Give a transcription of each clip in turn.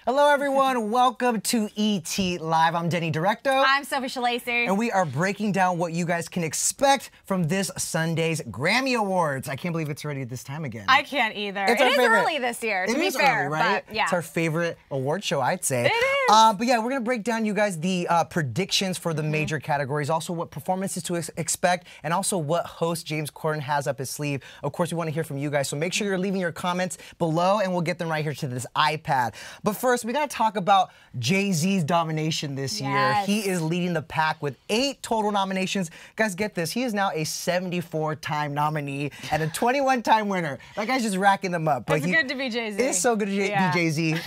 Hello, everyone. Welcome to ET Live. I'm Denny Directo. I'm Sophie Schillaci. And we are breaking down what you guys can expect from this Sunday's Grammy Awards. I can't believe it's already this time again. I can't either. It is early this year, to be fair. Early, right? But, yeah. It's our favorite award show, I'd say. It is. But yeah, we're going to break down, you guys, the predictions for the major categories, also what performances to expect, and also what host James Corden has up his sleeve. Of course, we want to hear from you guys, so make sure you're leaving your comments below, and we'll get them right here to this iPad. But first, we got to talk about JayZ's domination this year. He is leading the pack with 8 total nominations. Guys, get this. He is now a 74-time nominee and a 21-time winner. That guy's just racking them up. It's good to be JayZ. It is so good to be JayZ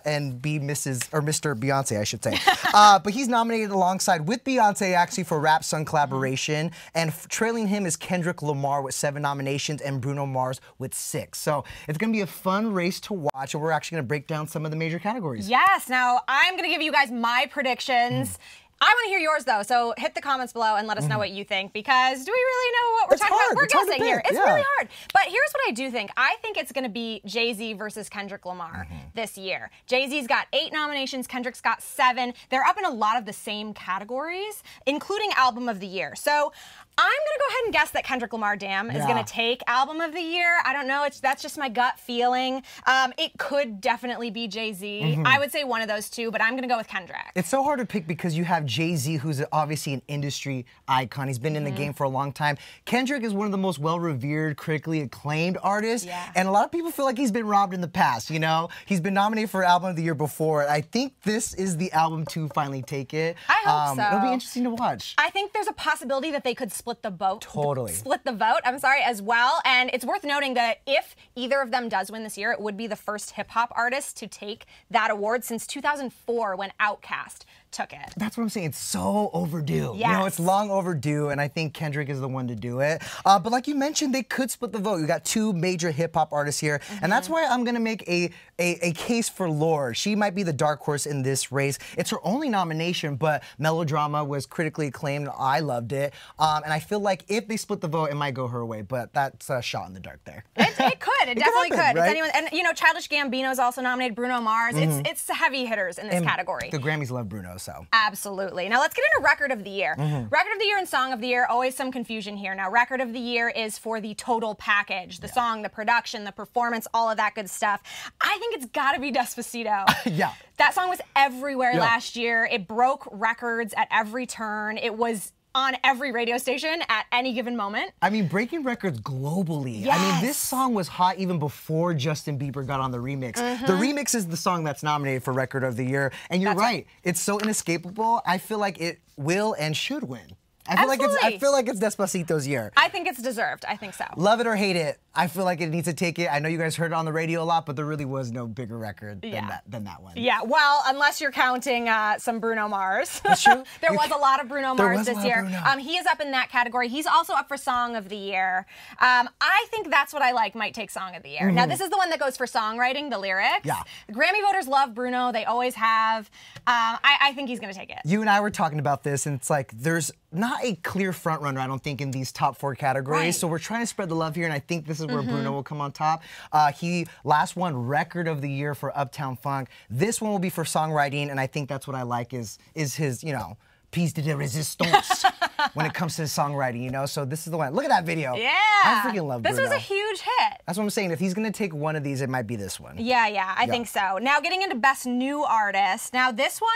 and be Mrs. or Mr. Beyonce, I should say. But he's nominated alongside with Beyonce actually for Rap Song Collaboration, and trailing him is Kendrick Lamar with 7 nominations and Bruno Mars with 6. So it's going to be a fun race to watch, and we're actually going to break down some of the major categories. Yes. Now, I'm going to give you guys my predictions. I want to hear yours, though, so hit the comments below and let us know what you think, because do we really know what we're talking about? We're guessing here. It's really hard. But here's what I do think. I think it's going to be JayZ versus Kendrick Lamar this year. JayZ's got 8 nominations. Kendrick's got 7. They're up in a lot of the same categories, including Album of the Year. So I'm going to go ahead and guess that Kendrick Lamar, is going to take Album of the Year. I don't know. That's just my gut feeling. It could definitely be JayZ. I would say one of those two, but I'm going to go with Kendrick. It's so hard to pick because you have JayZ, who's obviously an industry icon. He's been in the game for a long time. Kendrick is one of the most well-revered, critically acclaimed artists, and a lot of people feel like he's been robbed in the past, you know? He's been nominated for Album of the Year before. I think this is the album to finally take it. I hope so. It'll be interesting to watch. I think there's a possibility that they could split the vote. Totally. Split the vote, as well. And it's worth noting that if either of them does win this year, it would be the first hip-hop artist to take that award since 2004 when Outkast took it. That's what I'm saying. It's so overdue. Yes. You know, it's long overdue, and I think Kendrick is the one to do it. But like you mentioned, they could split the vote. You got 2 major hip-hop artists here, and that's why I'm going to make a case for Lorde. She might be the dark horse in this race. It's her only nomination, but Melodrama was critically acclaimed. I loved it. And I feel like if they split the vote, it might go her way, but that's a shot in the dark there. It could. It definitely could. Right? It's anyone, and, you know, Childish Gambino is also nominated, Bruno Mars. It's heavy hitters in this category. The Grammys love Bruno, so. Absolutely. Now let's get into Record of the Year. Record of the Year and Song of the Year, always some confusion here. Now, Record of the Year is for the total package, the song, the production, the performance, all of that good stuff. I think it's got to be Despacito. That song was everywhere last year. It broke records at every turn. It was on every radio station at any given moment. I mean, breaking records globally. I mean, this song was hot even before Justin Bieber got on the remix. The remix is the song that's nominated for Record of the Year. And you're right. It's so inescapable. I feel like it will and should win. I feel like it's Despacito's year. I think it's deserved. I think so. Love it or hate it, I feel like it needs to take it. I know you guys heard it on the radio a lot, but there really was no bigger record than that one. Yeah, well, unless you're counting some Bruno Mars. That's true. There was a lot of Bruno Mars this year. He is up in that category. He's also up for Song of the Year. I think That's What I Like might take Song of the Year. Now, this is the one that goes for songwriting, the lyrics. The Grammy voters love Bruno. They always have. I think he's going to take it. You and I were talking about this, and it's like there's not a clear front runner, I don't think, in these top 4 categories. So we're trying to spread the love here, and I think this is where Bruno will come on top. He last won Record of the Year for Uptown Funk. This one will be for songwriting, and I think That's What I Like is his, you know, piece de resistance when it comes to his songwriting, you know? So this is the one. Look at that video. Yeah. I freaking love Bruno. This was a huge hit. That's what I'm saying. If he's going to take one of these, it might be this one. Yeah, I think so. Now, getting into Best New Artist. Now, this one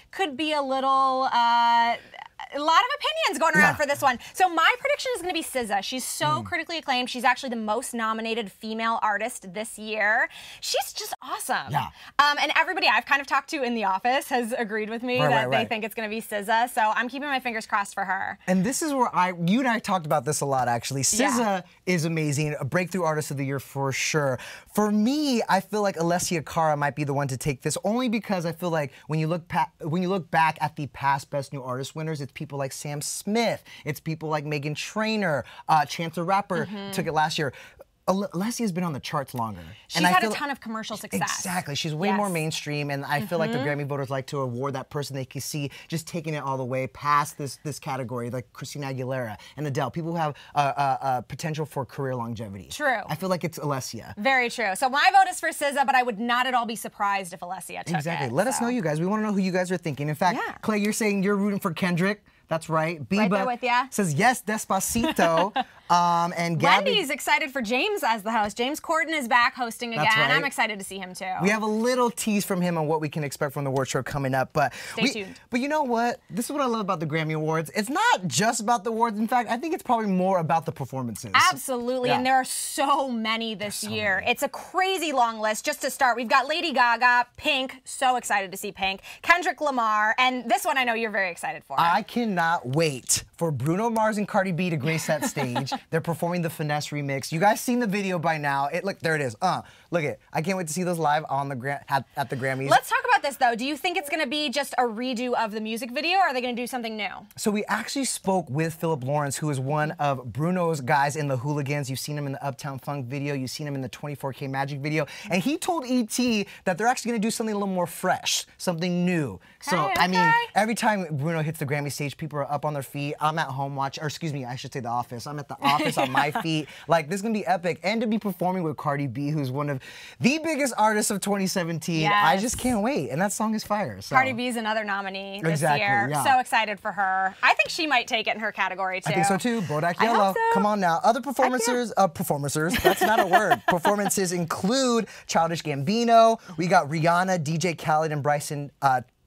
could be a little... a lot of opinions going around for this one. So my prediction is going to be SZA. She's so critically acclaimed. She's actually the most nominated female artist this year. She's just awesome. And everybody I've kind of talked to in the office has agreed with me that they think it's going to be SZA. So I'm keeping my fingers crossed for her. And this is where you and I talked about this a lot, actually. SZA is amazing. A breakthrough artist of the year for sure. For me, I feel like Alessia Cara might be the one to take this, only because I feel like when you look back at the past Best New Artist winners, it's people like Sam Smith. It's people like Meghan Trainor. Chance the Rapper took it last year. Alessia's been on the charts longer. She's had a ton of commercial success. Exactly. She's way more mainstream, and I feel like the Grammy voters like to award that person they can see just taking it all the way past this category, like Christina Aguilera and Adele, people who have potential for career longevity. True. I feel like it's Alessia. Very true. So my vote is for SZA, but I would not at all be surprised if Alessia took it. Let us know, you guys. We want to know who you guys are thinking. In fact, Clay, you're saying you're rooting for Kendrick. That's right. Biba right there with ya. says yes, Despacito. And Gabby, Wendy's excited for James as the host. James Corden is back hosting again. Right. I'm excited to see him too. We have a little tease from him on what we can expect from the award show coming up. But stay tuned. But you know what? This is what I love about the Grammy Awards. It's not just about the awards. In fact, I think it's probably more about the performances. Absolutely. And there are so many this year. It's a crazy long list. Just to start, we've got Lady Gaga, Pink. So excited to see Pink. Kendrick Lamar. And this one I know you're very excited for. I cannot wait for Bruno Mars and Cardi B to grace that stage. They're performing the Finesse remix. You guys seen the video by now. Look, there it is. Look it. I can't wait to see those live on the at the Grammys. Let's talk about this though. Do you think it's going to be just a redo of the music video, or are they going to do something new? So we actually spoke with Philip Lawrence, who is one of Bruno's guys in the Hooligans. You've seen him in the Uptown Funk video. You've seen him in the 24K Magic video. And he told E.T. that they're actually going to do something a little more fresh, something new. I mean, every time Bruno hits the Grammy stage, people are up on their feet. I'm at home watching, or excuse me, I should say the office. I'm at the office on my feet. Like, this is going to be epic. And to be performing with Cardi B, who's one of the biggest artists of 2017. Yes. I just can't wait. And that song is fire. So. Cardi B is another nominee this year. Yeah. So excited for her. I think she might take it in her category, too. I think so, too. Bodak Yellow. So. Come on now. Other performances, that's not a word. Performances include Childish Gambino. We got Rihanna, DJ Khaled, and Bryson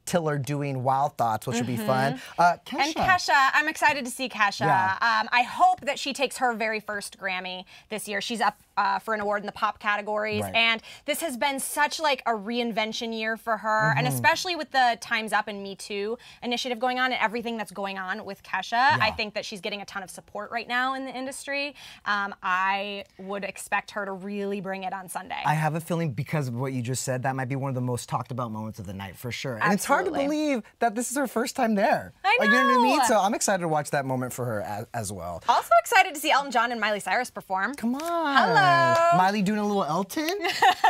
Tiller doing Wild Thoughts, which would be fun. Kesha. And Kesha, I'm excited to see Kesha. Yeah. I hope that she takes her very first Grammy this year. She's up for an award in the pop categories, and this has been such like a reinvention year for her, and especially with the Time's Up and Me Too initiative going on and everything that's going on with Kesha, I think that she's getting a ton of support right now in the industry. I would expect her to really bring it on Sunday. I have a feeling because of what you just said, that might be one of the most talked about moments of the night for sure. And it's hard to believe that this is her first time there. I know. Like, you know what I mean? So I'm excited to watch that moment for her as well. Also excited to see Elton John and Miley Cyrus perform. Come on. Hello. Miley doing a little Elton.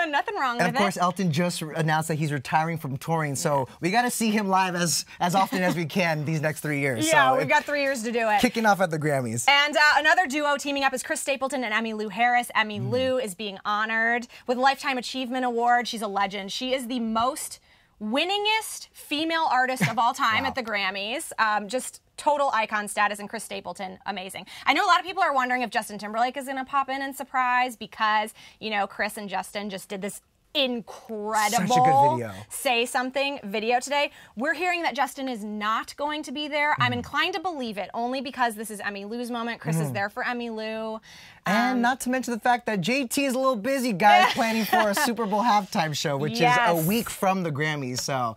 Nothing wrong with it. And of course, Elton just announced that he's retiring from touring, so we got to see him live as often as we can these next 3 years. Yeah, so we've got 3 years to do it. Kicking off at the Grammys. And another duo teaming up is Chris Stapleton and Emmylou Harris. Emmylou is being honored with a Lifetime Achievement Award. She's a legend. She is the most winningest female artist of all time at the Grammys. Just total icon status, and Chris Stapleton, amazing. I know a lot of people are wondering if Justin Timberlake is going to pop in and surprise because, you know, Chris and Justin just did this incredible Such a good video. Say Something video today. We're hearing that Justin is not going to be there. I'm inclined to believe it only because this is Emmylou's moment. Chris is there for Emmylou. And not to mention the fact that JT is a little busy, guys, planning for a Super Bowl halftime show, which is a week from the Grammys. So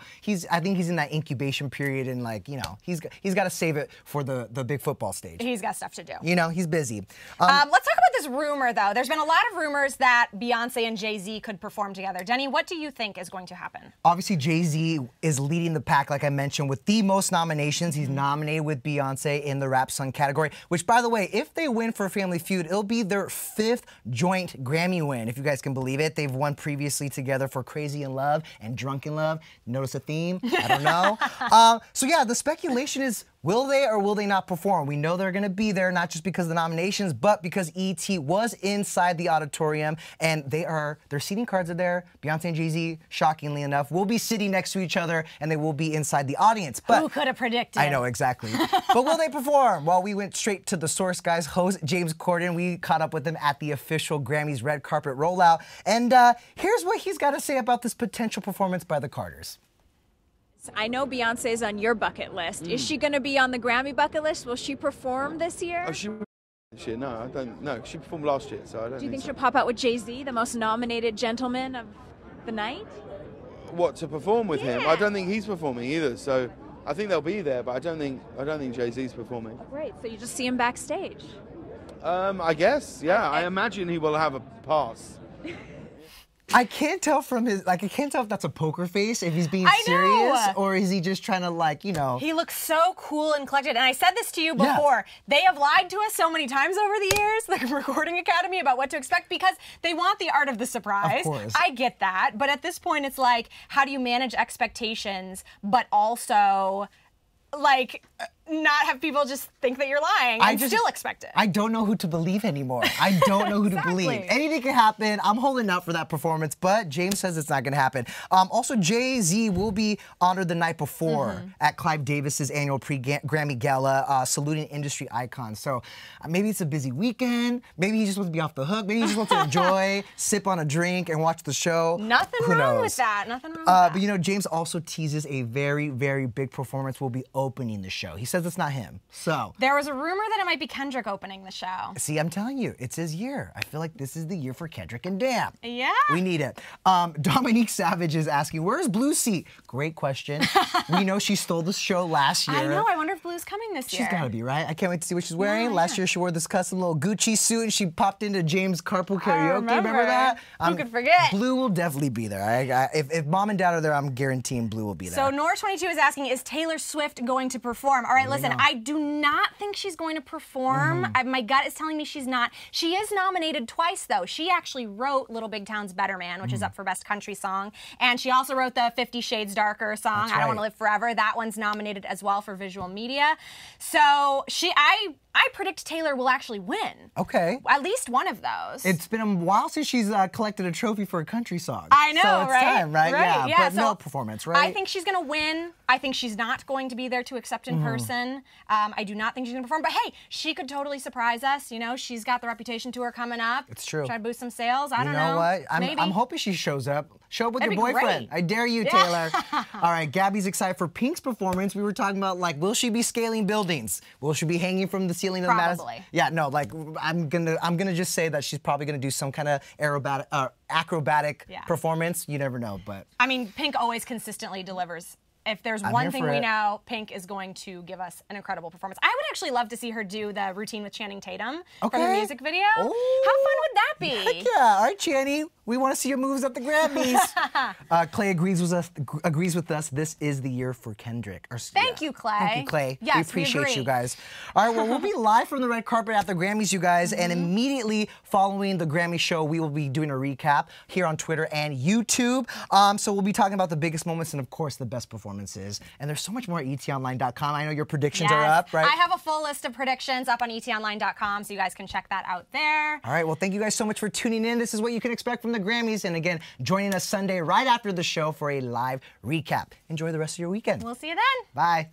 I think he's in that incubation period, and like, you know, he's got to save it for the big football stage. He's got stuff to do. You know, he's busy. Let's talk about this rumor, though. There's been a lot of rumors that Beyonce and JayZ could perform together. Denny, what do you think is going to happen? Obviously, JayZ is leading the pack, like I mentioned, with the most nominations. He's nominated with Beyonce in the Rap Song category, which, by the way, if they win for Family Feud, it'll be their 5th joint Grammy win, if you guys can believe it. They've won previously together for Crazy in Love and Drunk in Love. Notice a theme? I don't know. So yeah, the speculation is, will they or will they not perform? We know they're going to be there, not just because of the nominations, but because E.T. was inside the auditorium, and their seating cards are there. Beyonce and JayZ, shockingly enough, will be sitting next to each other, and they will be inside the audience. But who could have predicted? I know, exactly. But will they perform? Well, we went straight to the source, guys. Host James Corden. We caught up with him at the official Grammys red carpet rollout, and here's what he's got to say about this potential performance by the Carters. I know Beyonce is on your bucket list. Is she going to be on the Grammy bucket list? Will she perform this year? Oh, this year? No, I don't know. She performed last year, so I don't. Do you think so. she'll pop out with JayZ, the most nominated gentleman of the night? What, to perform with him? I don't think he's performing either. So I think they'll be there, but I don't think JayZ's performing. Great. So you just see him backstage. I guess. Yeah. I imagine he will have a pass. I can't tell from his, like, I can't tell if that's a poker face, if he's being serious, or is he just trying to, like, you know. He looks so cool and collected. And I said this to you before. They have lied to us so many times over the years, the Recording Academy, about what to expect because they want the art of the surprise. Of course. I get that. But at this point, it's like, how do you manage expectations, but also, like, not have people just think that you're lying and still expect it. I don't know who to believe anymore. I don't know who to believe. Anything can happen. I'm holding out for that performance, but James says it's not going to happen. Also, JayZ will be honored the night before at Clive Davis's annual pre-Grammy Gala, saluting industry icons. So maybe it's a busy weekend. Maybe he just wants to be off the hook. Maybe he just wants to enjoy, sip on a drink, and watch the show. Nothing Who wrong knows? with that. Nothing wrong with that. But you know, James also teases a very, very big performance will be opening the show. He says it's not him. So there was a rumor that it might be Kendrick opening the show. See, I'm telling you, it's his year. I feel like this is the year for Kendrick, and damn. Yeah. We need it. Dominique Savage is asking, where's Blue's seat? Great question. We know she stole the show last year. I know. I wonder if Blue's coming this year. She's got to be, right? I can't wait to see what she's wearing. Last year, she wore this custom little Gucci suit, and she popped into James' carpool karaoke. Remember that? Who could forget? Blue will definitely be there. If mom and dad are there, I'm guaranteeing Blue will be there. So Nora22 is asking, is Taylor Swift going to perform? All right, listen, I do not think she's going to perform. My gut is telling me she's not. She is nominated twice, though. She actually wrote Little Big Town's Better Man, which is up for Best Country Song. And she also wrote the 50 Shades Darker song, I Don't Want to Live Forever. That one's nominated as well for visual media. So I predict Taylor will actually win. Okay. At least one of those. It's been a while since she's collected a trophy for a country song. I know, so it's time, right? Yeah, but so no performance, right? I think she's going to win. I think she's not going to be there to accept in person. I do not think she's going to perform. But hey, she could totally surprise us. You know, she's got the Reputation tour coming up. It's true. Try to boost some sales. I don't know. You know what? Maybe. I'm hoping she shows up. Show up with That'd your be boyfriend. great. I dare you, Taylor. All right, Gabby's excited for Pink's performance. We were talking about, like, will she be scaling buildings? Will she be hanging from the ceiling of the Madison? Probably. Yeah, no, like, I'm gonna just say that she's probably gonna do some kind of acrobatic performance. You never know, but I mean, Pink always consistently delivers. If there's I'm one here thing for we it. know, Pink is going to give us an incredible performance. I would actually love to see her do the routine with Channing Tatum for the music video. How fun would that be? Heck yeah. All right, Channing. We want to see your moves at the Grammys. Clay agrees with us. This is the year for Kendrick. Thank you, Clay. Thank you, Clay. Yes, we appreciate agree. you guys. All right, well, we'll be live from the red carpet at the Grammys, you guys, and immediately following the Grammy show, we will be doing a recap here on Twitter and YouTube. So we'll be talking about the biggest moments and, of course, the best performances. And there's so much more at etonline.com. I know your predictions are up, right? I have a full list of predictions up on etonline.com, so you guys can check that out there. All right, well, thank you guys so much for tuning in. This is what you can expect from the Grammys. And again, joining us Sunday right after the show for a live recap. Enjoy the rest of your weekend. We'll see you then. Bye.